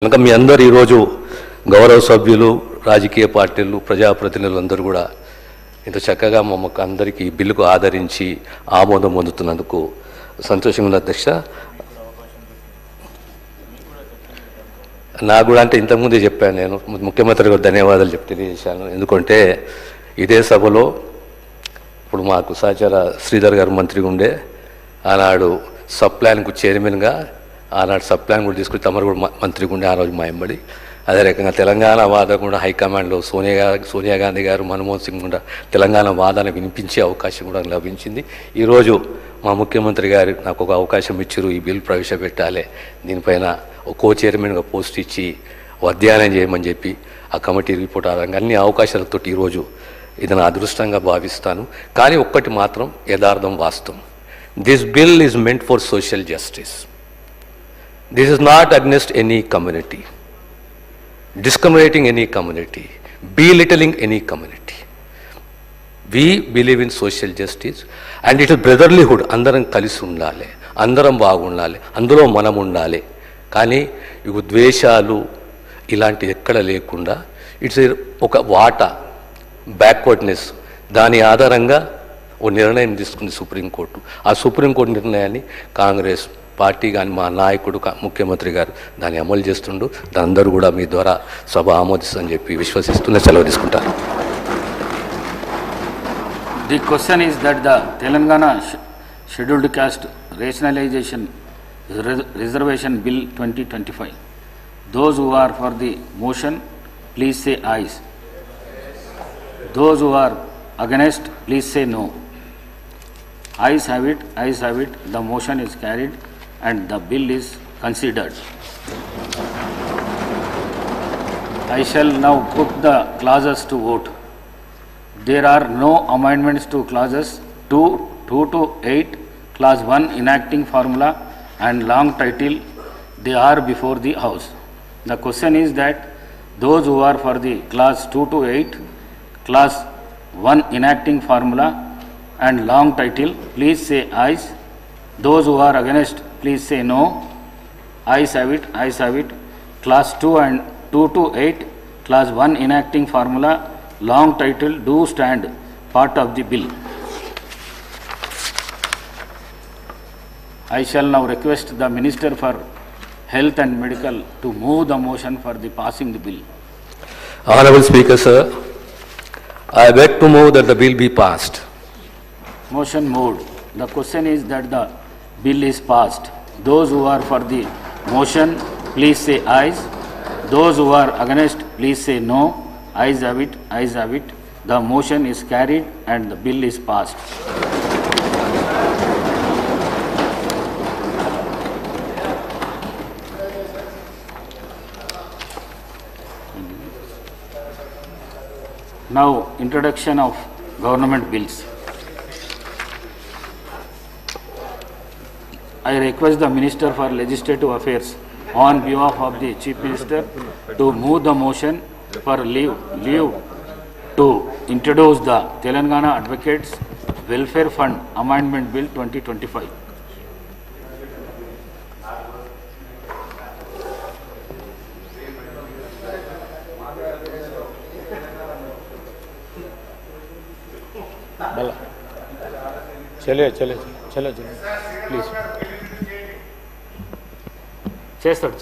కనుక మీ అందరు ఈరోజు గౌరవ సభ్యులు రాజకీయ పార్టీలు ప్రజాప్రతినిధులు అందరూ కూడా ఇంత చక్కగా మమ్మల్ని అందరికీ ఈ బిల్లుకు ఆదరించి ఆమోదం పొందుతున్నందుకు సంతోషంగా ఉంది అధ్యక్ష. నాకు కూడా అంటే ఇంతకుముందే చెప్పాను, నేను ముఖ్యమంత్రి గారు ధన్యవాదాలు తెలియజేశాను. ఎందుకంటే ఇదే సభలో ఇప్పుడు మాకు సహచర శ్రీధర్ గారు మంత్రిగా ఉండే, ఆనాడు సబ్ ప్లాన్కు చైర్మన్గా ఆనాడు సబ్ ప్లాన్ కూడా తీసుకుని తమరు కూడా మంత్రిగా ఉండే ఆ రోజు మా ఎంబడి. అదే రకంగా తెలంగాణ వాద కూడా హైకమాండ్లో సోనియా గాంధీ గారు, మన్మోహన్ సింగ్ కూడా తెలంగాణ వాదన వినిపించే అవకాశం కూడా లభించింది. ఈరోజు మా ముఖ్యమంత్రి గారు నాకు ఒక అవకాశం ఇచ్చారు, ఈ బిల్ ప్రవేశపెట్టాలి, దీనిపైన కో చైర్మన్గా పోస్ట్ ఇచ్చి అధ్యయనం చేయమని చెప్పి ఆ కమిటీ రిపోర్ట్ ఆధారంగా అన్ని అవకాశాలతో ఈరోజు ఇది నా అదృష్టంగా భావిస్తాను. కానీ ఒక్కటి మాత్రం యథార్థం, వాస్తవం. This bill is meant for social justice. This is not against any community, discriminating any community, belittling any community. We believe in social justice and it is brotherlyhood. అందరం కలిసి ఉండాలి, అందరం బాగుండాలి, అందులో మనం ఉండాలి. కానీ ఈ ద్వేషాలు ఇలాంటి ఎక్కడ లేకుండా ఇట్స్ ఒక వాటా బ్యాక్వర్డ్నెస్, దాని ఆధారంగా ఓ నిర్ణయం తీసుకుంది సుప్రీంకోర్టు. ఆ సుప్రీంకోర్టు నిర్ణయాన్ని కాంగ్రెస్ పార్టీ కానీ మా నాయకుడు ముఖ్యమంత్రి గారు దాన్ని అమలు చేస్తుండు. దాని అందరూ కూడా మీ ద్వారా సభ ఆమోదిస్తుందని చెప్పి విశ్వసిస్తూనే సెలవు తీసుకుంటారు. The question is that the Telangana Scheduled Caste Rationalization Reservation Bill 2025. Those who are for the motion, please say ayes. Those who are against, please say no. Ayes have it, ayes have it. The motion is carried and the bill is considered. I shall now put the clauses to vote. There are no amendments to clauses 2 to 8, clause 1 enacting formula and long title. They are before the House. The question is that those who are for the clause 2 to 8, clause 1 enacting formula and long title, please say ayes. Those who are against, please say no. Ayes have it, ayes have it. Class 2 and 2 to 8, class 1 enacting formula, long title do stand part of the bill. I shall now request the Minister for Health and Medical to move the motion for the passing the bill. Honorable Speaker, sir, I beg to move that the bill be passed. Motion moved. The question is that the bill is passed. Those who are for the motion, please say ayes. Those who are against, please say no. Ayes have it, ayes have it. The motion is carried and the bill is passed. Now, introduction of government bills. I request the Minister for Legislative Affairs on behalf of the Chief Minister to move the motion for leave to introduce the Telangana Advocates Welfare Fund Amendment Bill 2025. चले please చేస్తాడు